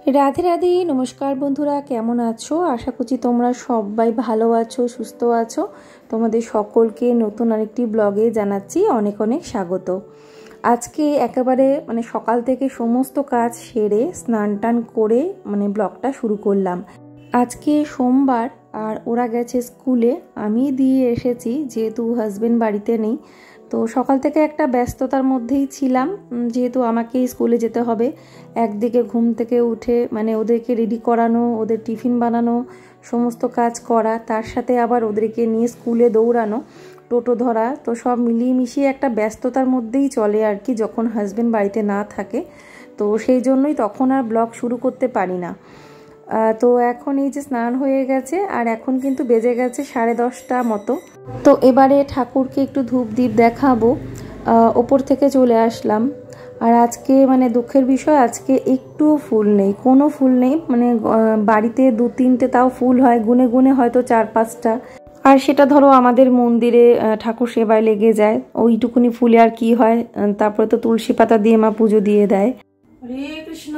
राधे राधे नमस्कार बंधुरा केमन आछो आशा करছি তোমরা সবাই ভালো আছো সুস্থ আছো। তোমাদের সকলকে নতুন আরেকটি ব্লগে জানাচ্ছি অনেক অনেক স্বাগত। আজকে একেবারে সকাল থেকে সমস্ত কাজ সেরে স্নান টান করে ব্লগটা শুরু করলাম। আজকে সোমবার আর ওরা গেছে স্কুলে, আমি দিয়ে এসেছি যেহেতু হাজবেন্ড বাড়িতে নেই। তো সকাল থেকে একটা ব্যস্ততার মধ্যেই ছিলাম, যেহেতু আমাকে স্কুলে যেতে হবে। একদিকে ঘুম থেকে উঠে ওদেরকে রেডি করানো, ওদের টিফিন বানানো, সমস্ত কাজ করা, তার সাথে আবার ওদেরকে নিয়ে স্কুলে দৌড়ানো, টোটো ধরা, তো সব মিলিয়ে মিশিয়ে একটা ব্যস্ততার মধ্যেই চলে আর কি যখন হাজবেন্ড বাড়িতে না থাকে। তো সেই জন্যই তখন আর ব্লগ শুরু করতে পারি না। তো এখন এই যে স্নান হয়ে গেছে আর এখন কিন্তু বেজে গেছে 10:30 মতো। তো এবারে ঠাকুরকে একটু ধূপ দ্বীপ দেখাবো, ওপর থেকে চলে আসলাম। আর আজকে দুঃখের বিষয়, আজকে একটু ফুল নেই, কোনো ফুল নেই। বাড়িতে 2-3টে তাও ফুল হয়, গুনে গুনে হয়তো 4-5টা। আর সেটা ধরো আমাদের মন্দিরে ঠাকুর সেবায় লেগে যায়, ওইটুকুনি ফুলে আর কি হয়। তারপরে তো তুলসী পাতা দিয়ে মা পুজো দিয়ে দেয়। হরে কৃষ্ণ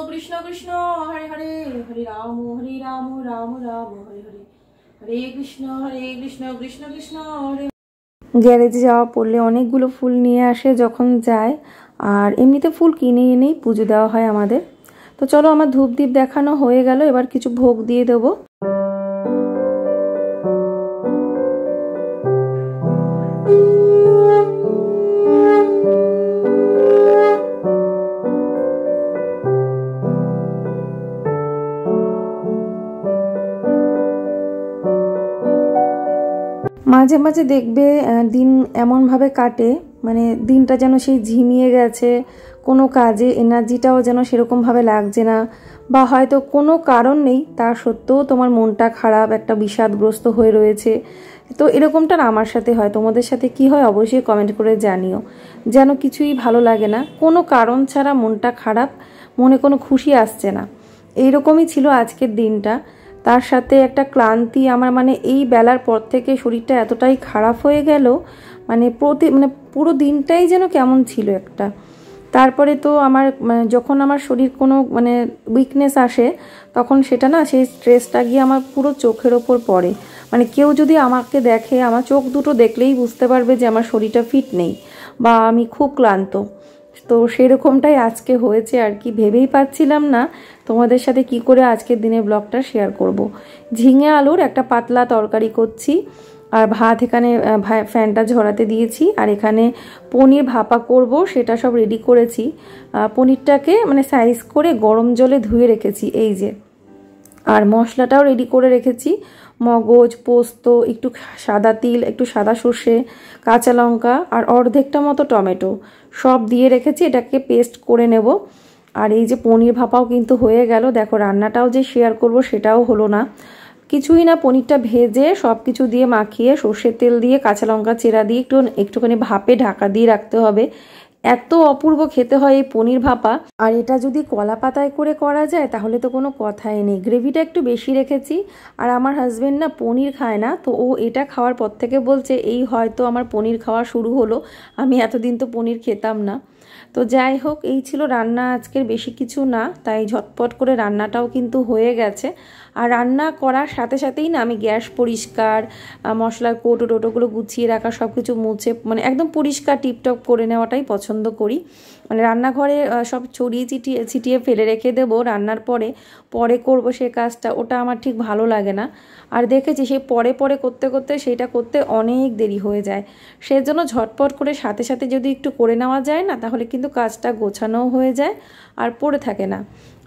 কৃষ্ণ কৃষ্ণ হরে হরে, হরে রাম রাম রাম হরে হরে, হরে কৃষ্ণ কৃষ্ণ কৃষ্ণ হরে। গ্যারেজে যাওয়া পড়লে অনেকগুলো ফুল নিয়ে আসে যখন যায়, আর এমনিতে ফুল কিনে এনেই পুজো দেওয়া হয় আমাদের। তো চলো, আমার ধূপ দ্বীপ দেখানো হয়ে গেল, এবার কিছু ভোগ দিয়ে দেবো। মাঝে মাঝে দেখবে দিন এমনভাবে কাটে, দিনটা যেন সেই ঝিমিয়ে গেছে, কোনো কাজে এনার্জিটাও যেন সেরকমভাবে লাগছে না, বা হয়তো কোনো কারণ নেই তা সত্ত্বেও তোমার মনটা খারাপ, একটা বিষাদগ্রস্ত হয়ে রয়েছে। তো এরকমটা আমার সাথে হয়, তোমাদের সাথে কি হয় অবশ্যই কমেন্ট করে জানিও। যেন কিছুই ভালো লাগে না, কোনো কারণ ছাড়া মনটা খারাপ, মনে কোনো খুশি আসছে না। এইরকমই ছিল আজকের দিনটা। তার সাথে একটা ক্লান্তি, আমার এই বেলার পর থেকে শরীরটা এতটাই খারাপ হয়ে গেল, পুরো দিনটাই যেন কেমন ছিল একটা। তারপরে তো আমার যখন আমার শরীর কোনো উইকনেস আসে, তখন সেটা না, সেই স্ট্রেসটা গিয়ে আমার পুরো চোখের ওপর পড়ে। কেউ যদি আমাকে দেখে, আমার চোখ দুটো দেখলেই বুঝতে পারবে যে আমার শরীরটা ফিট নেই বা আমি খুব ক্লান্ত। তো সেরকমটাই আজকে হয়েছে আর কি। ভেবেই পাচ্ছিলাম না তোমাদের সাথে কি করে আজকের দিনে ব্লগটা শেয়ার করব। ঝিঙে আলুর একটা পাতলা তরকারি করছি, আর ভাত এখানে ফ্যানটা ঝরাতে দিয়েছি, আর এখানে পনির ভাপা করব, সেটা সব রেডি করেছি। পনিরটাকে সাইজ করে গরম জলে ধুয়ে রেখেছি এই যে, আর মশলাটাও রেডি করে রেখেছি। মগজ, পোস্ত, একটু সাদা তিল, একটু সাদা সর্ষে, কাঁচা লঙ্কা আর অর্ধেকটা মতো টমেটো সব দিয়ে রেখেছি, এটাকে পেস্ট করে নেব। আর এই যে পনির ভাপাও কিন্তু হয়ে গেল। দেখো, রান্নাটাও যে শেয়ার করব সেটাও হলো না, কিছুই না। পনিরটা ভেজে সব কিছু দিয়ে মাখিয়ে সর্ষের তেল দিয়ে কাঁচা লঙ্কা চেরা দিয়ে একটুখানি ভাপে ঢাকা দিয়ে রাখতে হবে। এত অপূর্ব খেতে হয় এই পনির ভাপা। আর এটা যদি কলা পাতায় করে করা যায় তাহলে তো কোনো কথাই নেই। গ্রেভিটা একটু বেশি রেখেছি, আর আমার হাজবেন্ড না পনির খায় না, তো ও এটা খাওয়ার পর থেকে বলছে এই হয়তো আমার পনির খাওয়া শুরু হলো, আমি এতদিন তো পনির খেতাম না। তো যাই হোক, এই ছিল রান্না আজকের, বেশি কিছু না, তাই ঝটপট করে রান্নাটাও কিন্তু হয়ে গেছে। আর রান্না করার সাথে সাথেই না আমি গ্যাস পরিষ্কার, মশলার কৌটো টোটোগুলো গুছিয়ে রাখা, সব কিছু মুছে একদম পরিষ্কার টিপটপ করে নেওয়াটাই পছন্দ করি। রান্নাঘরে সব ছড়িয়ে ছিটিয়ে ফেলে রেখে দেবো রান্নার পরে করব সে কাজটা, ওটা আমার ঠিক ভালো লাগে না। আর দেখেছি সেই পরে করতে করতে সেটা করতে অনেক দেরি হয়ে যায়। সেজন্য ঝটপট করে সাথে সাথে যদি একটু করে নেওয়া যায় না, তাহলে কিন্তু কাজটা গোছানোও হয়ে যায় আর পড়ে থাকে না।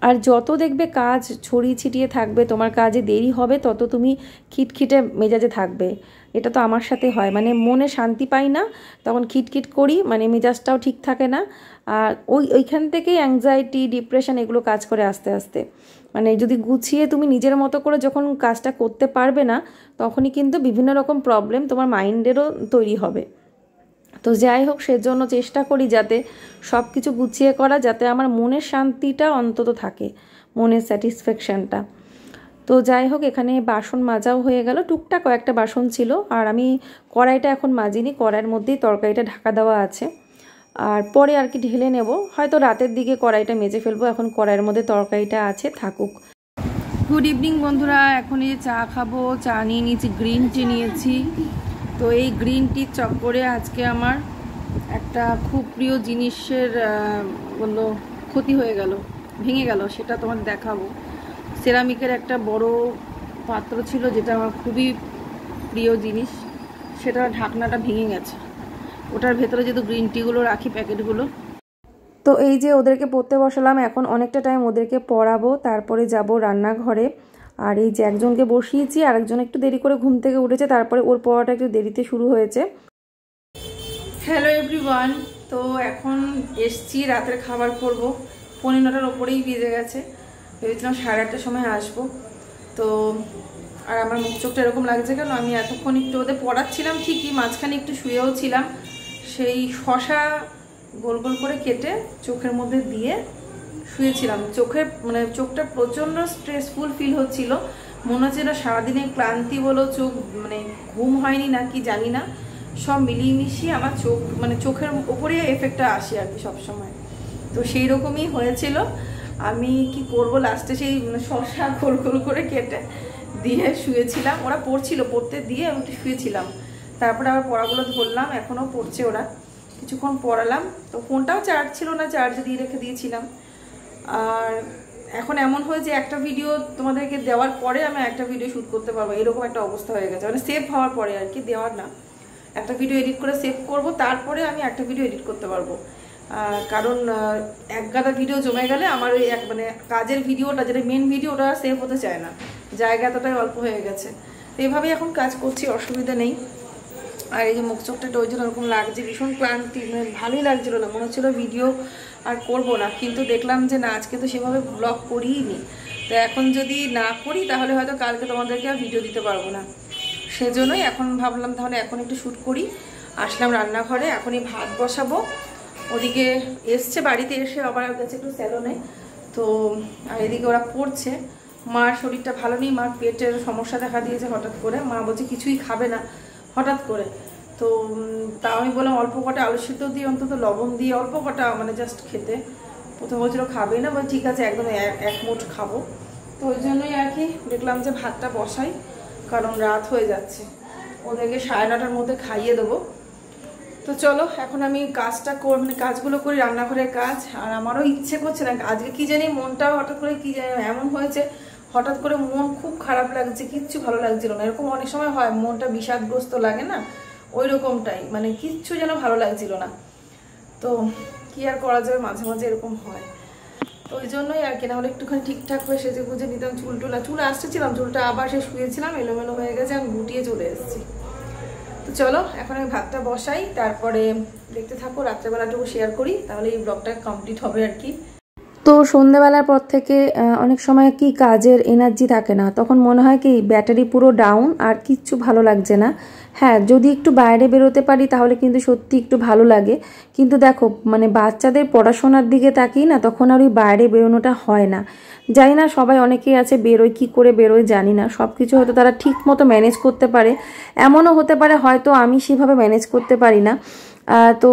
আর যত দেখবে কাজ ছড়িয়ে ছিটিয়ে থাকবে, তোমার কাজে দেরি হবে, তত তুমি খিটখিটে মেজাজে থাকবে। এটা তো আমার সাথে হয়, মনে শান্তি পাই না, তখন খিটখিট করি, মেজাজটাও ঠিক থাকে না। আর ওইখান থেকেই অ্যাংজাইটি, ডিপ্রেশন এগুলো কাজ করে আস্তে আস্তে। যদি গুছিয়ে তুমি নিজের মতো করে যখন কাজটা করতে পারবে না, তখনই কিন্তু বিভিন্ন রকম প্রবলেম তোমার মাইন্ডেরও তৈরি হবে। তো যাই হোক, সেজন্য চেষ্টা করি যাতে সব কিছু গুছিয়ে করা, যাতে আমার মনের শান্তিটা অন্তত থাকে, মনের স্যাটিসফ্যাকশানটা। তো যাই হোক, এখানে বাসন মাজাও হয়ে গেল, টুকটাক কয়েকটা বাসন ছিল, আর আমি কড়াইটা এখন মাজিনি, কড়াইয়ের মধ্যেই তরকারিটা ঢাকা দেওয়া আছে। আর পরে আর কি ঢেলে নেব, হয়তো রাতের দিকে কড়াইটা মেজে ফেলবো। এখন কড়াইয়ের মধ্যে তরকারিটা আছে, থাকুক। গুড ইভিনিং বন্ধুরা, এখন এই চা খাবো। চা নিয়ে নিয়েছি, গ্রিন টি নিয়েছি। তো এই গ্রিন টির চক্করে আজকে আমার একটা খুব প্রিয় জিনিসের বললো ক্ষতি হয়ে গেল, ভেঙে গেল। সেটা তোমাদের দেখাবো। সেরামিকের একটা বড় পাত্র ছিল, যেটা আমার খুবই প্রিয় জিনিস, সেটা ঢাকনাটা ভেঙে গেছে। ওটার ভেতরে যেহেতু গ্রিন টিগুলো রাখি, প্যাকেটগুলো। তো এই যে ওদেরকে পড়তে বসালাম, এখন অনেকটা টাইম ওদেরকে পড়াবো, তারপরে যাব রান্নাঘরে। আর এই যে একজনকে বসিয়েছি, আরেকজন একটু দেরি করে ঘুম থেকে উঠেছে, তারপরে ওর পড়াটা একটু দেরিতে শুরু হয়েছে। হ্যালো এভরিওয়ান, তো এখন এসছি, রাতের খাবার করব। 9:15টার ওপরেই বেজে গেছে। ভেবেছিলাম 8:30টার সময় আসবো। তো আর আমার মুখ চোখটা এরকম লাগছে কেন, আমি এতক্ষণ একটু ওদের পড়াচ্ছিলাম ঠিকই, মাঝখানে একটু শুয়েও ছিলাম। সেই শশা গোল গোল করে কেটে চোখের মধ্যে দিয়ে শুয়েছিলাম। মানে চোখটা প্রচণ্ড স্ট্রেসফুল ফিল হচ্ছিল। মনে হচ্ছে না সারাদিনে ক্লান্তি বলো, চোখ মানে ঘুম হয়নি না কি জানি না, সব মিলিয়ে মিশিয়ে আমার চোখ মানে চোখের উপরে এফেক্টটা আসে আর কি সবসময়। তো সেই রকমই হয়েছিল। আমি কি করব, লাস্টে সেই শশা গোল গোল করে কেটে দিয়ে শুয়েছিলাম। ওরা পড়ছিল, পড়তে দিয়ে আমি একটু শুয়েছিলাম। তারপরে আবার পড়াগুলো ধরলাম, এখনও পড়ছে ওরা। কিছুক্ষণ পড়ালাম, তো ফোনটাও চার্জ ছিল না, চার্জে দিয়ে রেখে দিয়েছিলাম। আর এখন এমন হয়েছে একটা ভিডিও তোমাদেরকে দেওয়ার পরে আমি একটা ভিডিও শ্যুট করতে পারবো, এরকম একটা অবস্থা হয়ে গেছে। মানে সেভ হওয়ার পরে আর কি, দেওয়ার না, একটা ভিডিও এডিট করে সেভ করব, তারপরে আমি একটা ভিডিও এডিট করতে পারবো। কারণ এক গাদা ভিডিও জমে গেলে আমার ওই মানে কাজের ভিডিওটা, যেটা মেন ভিডিওটা সেভ হতে চায় না, জায়গা এতটাই অল্প হয়ে গেছে। তো এইভাবেই এখন কাজ করছি, অসুবিধা নেই। আর এই যে মুখ চোখটা ওই জন্য ওরকম লাগছে, ভীষণ ক্লান্তি, মানে ভালোই লাগছিল না, মনে হচ্ছিলো ভিডিও আর করব না। কিন্তু দেখলাম যে না, আজকে তো সেভাবে ব্লগ করিই নি। তো এখন যদি না করি তাহলে হয়তো কালকে তোমাদেরকে আর ভিডিও দিতে পারবো না। সেজন্যই এখন ভাবলাম তাহলে এখন একটু শ্যুট করি। আসলাম রান্নাঘরে, এখনই ভাত বসাবো। ওদিকে এসছে, বাড়িতে এসে আবার গেছে একটু স্যালনে। তো আর এদিকে ওরা পড়ছে। মার শরীরটা ভালো নেই, মার পেটের সমস্যা দেখা দিয়েছে হঠাৎ করে। মা বলছে কিছুই খাবে না হঠাৎ করে। তো তা আমি বললাম অল্প কটা আলু সিদ্ধ দিয়ে, অন্তত লবণ দিয়ে অল্প কটা মানে জাস্ট খেতে। প্রথমে বলছিল খাবেই না, বল ঠিক আছে একদম এক মুঠ খাবো। তো ওই জন্যই আর কি দেখলাম যে ভাতটা বসাই, কারণ রাত হয়ে যাচ্ছে। ওদেরকে 9:30টার মধ্যে খাইয়ে দেবো। তো চলো এখন আমি কাজটা মানে কাজগুলো করি, রান্নাঘরের কাজ। আর আমারও ইচ্ছে করছে না আজকে, কি জানি মনটা হঠাৎ করে কি জানি এমন হয়েছে, হঠাৎ করে মন খুব খারাপ লাগছে, কিচ্ছু ভালো লাগছিল না। এরকম অনেক সময় হয়, মনটা বিষাদগ্রস্ত লাগে না, ওই রকমটাই, মানে কিচ্ছু যেন ভালো লাগছিল না। তো কি আর করা যাবে, মাঝে মাঝে এরকম হয়। তো ওই জন্যই আর কি, না হলে একটুখানি ঠিকঠাক হয়ে সেজে গুজে নিতাম। চুল আসতেছিলাম, চুলটা আবার সে শুয়েছিলাম, এলোমেলো হয়ে গেছে, আমি গুটিয়ে চলে এসেছি। তো চলো এখন আমি ভাতটা বসাই, তারপরে দেখতে থাকো, রাত্রেবেলাটুকু শেয়ার করি, তাহলে এই ব্লগটা কমপ্লিট হবে আর কি। তো সন্ধ্যাবেলার পর থেকে অনেক সময় কি কাজের এনার্জি থাকে না, তখন মনে হয় কি ব্যাটারি পুরো ডাউন, আর কিচ্ছু ভালো লাগছে না। হ্যাঁ, যদি একটু বাইরে বেরোতে পারি তাহলে কিন্তু সত্যি একটু ভালো লাগে। কিন্তু দেখো মানে বাচ্চাদের পড়াশোনার দিকে তাকিয়ে না, তখন আর ওই বাইরে বেরোনোটা হয় না। জানি না, সবাই অনেকেই আছে বেরোয়, কী করে বেরোয় জানি না। সব কিছু হয়তো তারা ঠিক মতো ম্যানেজ করতে পারে, এমনও হতে পারে হয়তো আমি সেভাবে ম্যানেজ করতে পারি না। তো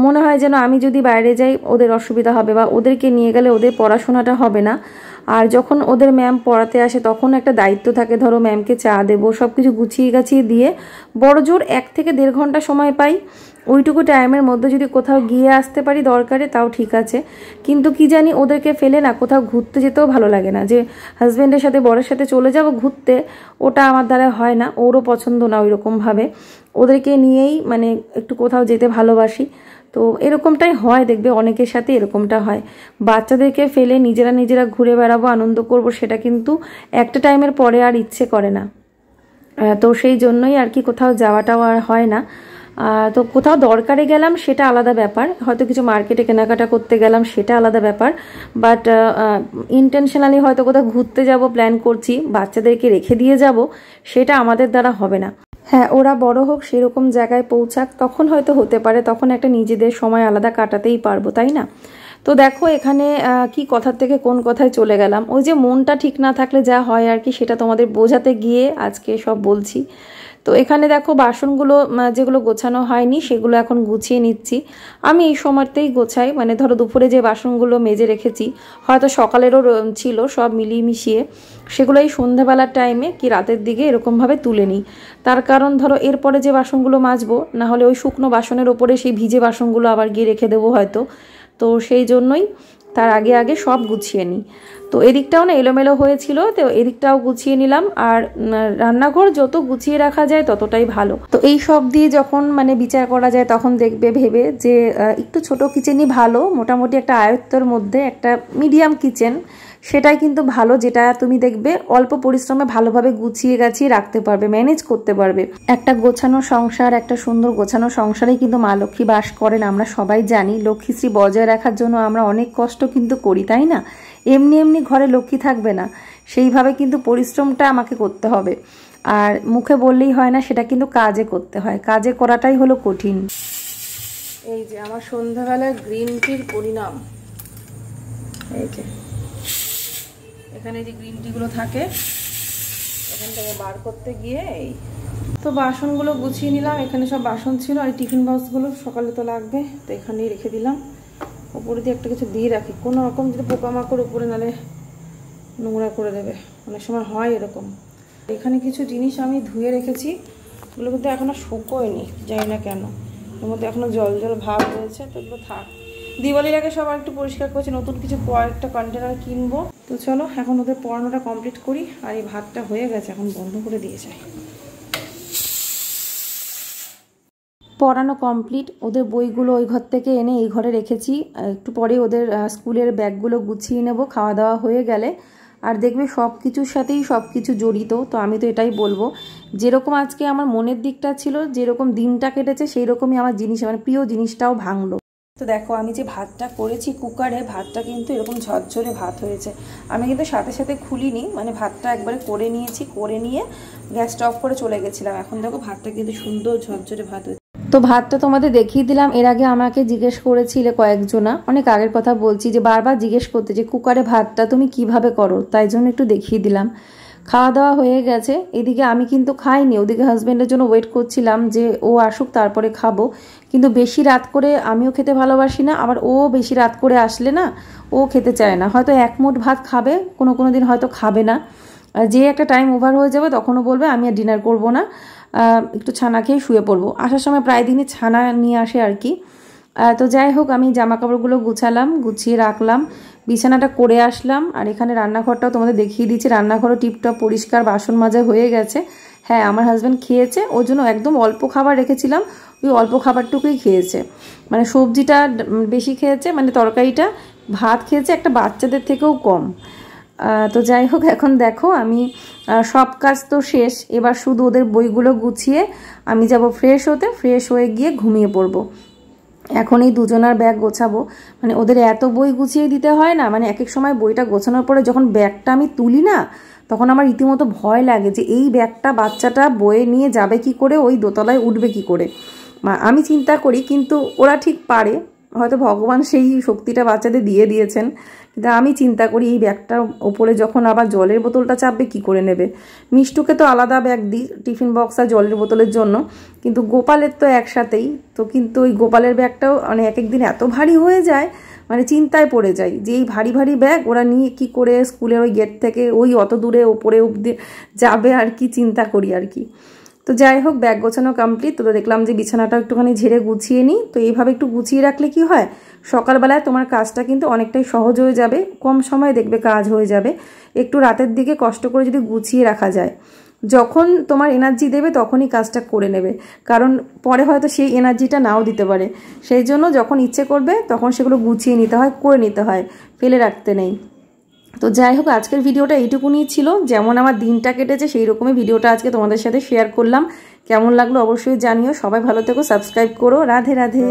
মনে হয় যেন আমি যদি বাইরে যাই ওদের অসুবিধা হবে, বা ওদেরকে নিয়ে গেলে ওদের পড়াশোনাটা হবে না। আর যখন ওদের ম্যাম পড়াতে আসে তখন একটা দায়িত্ব থাকে, ধরো ম্যামকে চা দেবো, সব কিছু গুছিয়ে গাছিয়ে দিয়ে বড় জোর 1 থেকে 1.5 ঘন্টা সময় পাই। ওইটুকু টাইমের মধ্যে যদি কোথাও গিয়ে আসতে পারি দরকারে, তাও ঠিক আছে। কিন্তু কি জানি ওদেরকে ফেলে না কোথাও ঘুরতে যেতেও ভালো লাগে না, যে হাজব্যান্ডের সাথে বরের সাথে চলে যাব ঘুরতে, ওটা আমার দ্বারা হয় না, ওরও পছন্দ না ওইরকমভাবে। ওদেরকে নিয়েই মানে একটু কোথাও যেতে ভালোবাসি। তো এরকমটাই হয়, দেখবে অনেকের সাথে এরকমটা হয়। বাচ্চাদেরকে ফেলে নিজেরা ঘুরে বেড়াবো, আনন্দ করব, সেটা কিন্তু একটা টাইমের পরে আর ইচ্ছে করে না। তো সেই জন্যই আর কি কোথাও যাওয়াটাও আর হয় না। তো কোথাও দরকারে গেলাম সেটা আলাদা ব্যাপার, হয়তো কিছু মার্কেটে কেনাকাটা করতে গেলাম সেটা আলাদা ব্যাপার, বাট ইন্টেনশনালি হয়তো কোথাও ঘুরতে যাব প্ল্যান করছি, বাচ্চাদেরকে রেখে দিয়ে যাব, সেটা আমাদের দ্বারা হবে না। হ্যাঁ, ওরা বড় হোক, সেরকম জায়গায় পৌঁছাক, তখন হয়তো হতে পারে, তখন একটা নিজেদের সময় আলাদা কাটাতেই পারবো, তাই না? তো দেখো এখানে কি কথার থেকে কোন কথায় চলে গেলাম। ওই যে মনটা ঠিক না থাকলে যা হয় আর কি, সেটা তোমাদের বোঝাতে গিয়ে আজকে সব বলছি। তো এখানে দেখো বাসনগুলো যেগুলো গোছানো হয়নি সেগুলো এখন গুছিয়ে নিচ্ছি। আমি এই সময়তেই গোছাই, মানে ধরো দুপুরে যে বাসনগুলো মেজে রেখেছি হয়তো সকালেরও ছিল, সব মিলিয়ে মিশিয়ে সেগুলো এই সন্ধ্যাবেলার টাইমে কি রাতের দিকে এরকমভাবে তুলে নিই। তার কারণ ধরো এরপরে যে বাসনগুলো মাজবো, না হলে ওই শুকনো বাসনের ওপরে সেই ভিজে বাসনগুলো আবার গিয়ে রেখে দেবো হয়তো, তো সেই জন্যই তার আগে আগে সব গুছিয়ে নিই। তো এদিকটাও না এলোমেলো হয়েছিল, তো এদিকটাও গুছিয়ে নিলাম। আর রান্নাঘর যত গুছিয়ে রাখা যায় ততটাই ভালো। তো এই সব দিয়ে যখন মানে বিচার করা যায় তখন দেখবে ভেবে যে একটু ছোট কিচেনই ভালো, মোটামুটি একটা আয়ত্তের মধ্যে একটা মিডিয়াম কিচেন সেটাই কিন্তু ভালো, যেটা তুমি দেখবে অল্প পরিশ্রমে ভালোভাবে গুছিয়ে গাছিয়ে রাখতে পারবে, ম্যানেজ করতে পারবে। একটা গোছানো সংসার, একটা সুন্দর গোছানো সংসারেই কিন্তু মা লক্ষ্মী বাস করেন, আমরা সবাই জানি। লক্ষ্মীশ্রী বজায় রাখার জন্য আমরা অনেক কষ্ট কিন্তু করি, তাই না? এমনি এমনি ঘরে লক্ষ্মী থাকবে না, সেইভাবে কিন্তু পরিশ্রমটা আমাকে করতে হবে। আর মুখে বললেই হয় না, সেটা কিন্তু কাজে করতে হয়, কাজে করাটাই হলো কঠিন। এই যে আমার সন্ধ্যাবেলায় গ্রিন টির পরিণাম, এই যে এখানে যে গ্রিন টিগুলো থাকে এখান থেকে বার করতে গিয়ে এই তো বাসনগুলো গুছিয়ে নিলাম। এখানে সব বাসন ছিল, আর টিফিন বক্সগুলো সকালে তো লাগবে, তো এখানেই রেখে দিলাম। উপরে দিয়ে একটা কিছু দিয়ে রাখি, কোনো রকম যদি পোকামাকড় উপরে নালে নোংরা করে দেবে, অনেক সময় হয় এরকম। এখানে কিছু জিনিস আমি ধুয়ে রেখেছি, ওগুলো কিন্তু এখনও শুকোয়নি, জানি না কেন, এর মধ্যে এখনও জল জল ভাব রয়েছে, তো এগুলো থাক। দিওয়ালির আগে সবার একটু পরিষ্কার করছি, নতুন কিছু কয়েকটা কন্টেনার কিনবো। তো চলো এখন ওদের পড়ানোটা কমপ্লিট করি। আর এই ভাতটা হয়ে গেছে, এখন বন্ধ করে দিয়ে যাই। পড়ানো কমপ্লিট, ওদের বইগুলো ওই ঘর থেকে এনে এই ঘরে রেখেছি। একটু পরে ওদের স্কুলের ব্যাগগুলো গুছিয়ে নেব খাওয়া দাওয়া হয়ে গেলে। আর দেখবে সব কিছুর সাথেই সব কিছু জড়িত। তো আমি তো এটাই বলবো, যেরকম আজকে আমার মনের দিকটা ছিল, যেরকম দিনটা কেটেছে, সেই রকমই আমার জিনিস, মানে প্রিয় জিনিসটাও ভাঙলো। তো দেখো আমি যে ভাতটা করেছি কুকারে, ভাতটা কিন্তু এরকম ঝরঝরে ভাত হয়েছে। আমি কিন্তু সাথে সাথে খুলিনি, মানে ভাতটা একবারে করে নিয়েছি, করে নিয়ে গ্যাসটা অফ করে চলে গেছিলাম। এখন দেখো ভাতটা কিন্তু সুন্দর ঝরঝরে ভাত হয়েছে। তো ভাতটা তোমাদের দেখিয়ে দিলাম। এর আগে আমাকে জিজ্ঞেস করেছিলে কয়েকজনা, অনেক আগের কথা বলছি, যে বারবার জিজ্ঞেস করতে যে কুকারে ভাতটা তুমি কিভাবে করো, তাই জন্য একটু দেখিয়ে দিলাম। খাওয়া দাওয়া হয়ে গেছে, এদিকে আমি কিন্তু খাইনি, ওদিকে হাজব্যান্ডের জন্য ওয়েট করছিলাম যে ও আসুক তারপরে খাবো। কিন্তু বেশি রাত করে আমিও খেতে ভালোবাসি না, আবার ও বেশি রাত করে আসলে না ও খেতে চায় না, হয়তো এক মুঠ ভাত খাবে, কোনো দিন হয়তো খাবে না। যে একটা টাইম ওভার হয়ে যাবে তখনও বলবে আমি আর ডিনার করবো না, একটু ছানা খেয়ে শুয়ে পড়বো। আসার সময় প্রায় দিনই ছানা নিয়ে আসে আর কি। তো যাই হোক, আমি জামা কাপড়গুলো গুছালাম, গুছিয়ে রাখলাম, বিছানাটা করে আসলাম। আর এখানে রান্নাঘরটাও তোমাদের দেখিয়ে দিচ্ছি, রান্নাঘরও টিপটপ পরিষ্কার, বাসন মাজা হয়ে গেছে। হ্যাঁ, আমার হাজব্যান্ড খেয়েছে, ওর জন্য একদম অল্প খাবার রেখেছিলাম, ওই অল্প খাবারটুকুই খেয়েছে। মানে সবজিটা বেশি খেয়েছে, মানে তরকারিটা, ভাত খেয়েছে একটা বাচ্চাদের থেকেও কম। তো যাই হোক, এখন দেখো আমি সব কাজ তো শেষ, এবার শুধু ওদের বইগুলো গুছিয়ে আমি যাব ফ্রেশ হতে, ফ্রেশ হয়ে গিয়ে ঘুমিয়ে পড়বো। এখন এই দুজনার ব্যাগ গোছাবো, মানে ওদের এত বই গুছিয়ে দিতে হয় না, মানে এক এক সময় বইটা গোছানোর পরে যখন ব্যাগটা আমি তুলি না, তখন আমার রীতিমতো ভয় লাগে যে এই ব্যাগটা বাচ্চাটা বয়ে নিয়ে যাবে কি করে, ওই দোতলায় উঠবে কি করে। আমি চিন্তা করি, কিন্তু ওরা ঠিক পারে, হয়তো ভগবান সেই শক্তিটা বাচ্চাদের দিয়ে দিয়েছেন। কিন্তু আমি চিন্তা করি এই ব্যাগটার ওপরে যখন আবার জলের বোতলটা চাপবে কি করে নেবে। মিষ্টুকে তো আলাদা ব্যাগ দিই টিফিন বক্স আর জলের বোতলের জন্য, কিন্তু গোপালের তো একসাথেই তো, কিন্তু ওই গোপালের ব্যাগটাও মানে এক একদিন এত ভারী হয়ে যায়, মানে চিন্তায় পড়ে যাই যে এই ভারী ভারী ব্যাগ ওরা নিয়ে কি করে স্কুলের ওই গেট থেকে ওই অত দূরে ওপরে অবধি যাবে আর কি, চিন্তা করি আর কি। তো যাই হোক, ব্যাগ গোছানো কমপ্লিট। তো দেখলাম যে বিছানাটা একটুখানি ঝেড়ে গুছিয়ে নিই। তো এইভাবে একটু গুছিয়ে রাখলে কি হয়, সকালবেলায় তোমার কাজটা কিন্তু অনেকটাই সহজ হয়ে যাবে, কম সময়ে দেখবে কাজ হয়ে যাবে। একটু রাতের দিকে কষ্ট করে যদি গুছিয়ে রাখা যায়, যখন তোমার এনার্জি দেবে তখনই কাজটা করে নেবে, কারণ পরে হয়তো সেই এনার্জিটা নাও দিতে পারে। সেই জন্য যখন ইচ্ছে করবে তখন সেগুলো গুছিয়ে নিতে হয়, করে নিতে হয়, ফেলে রাখতে নেই। তো যাই হোক, আজকের ভিডিওটা এইটুকুনি ছিল। যেমন আমার দিনটা কেটেছে সেই রকমই ভিডিওটা আজকে তোমাদের সাথে শেয়ার করলাম। কেমন লাগলো অবশ্যই জানিও। সবাই ভালো থেকো, সাবস্ক্রাইব করো। রাধে রাধে।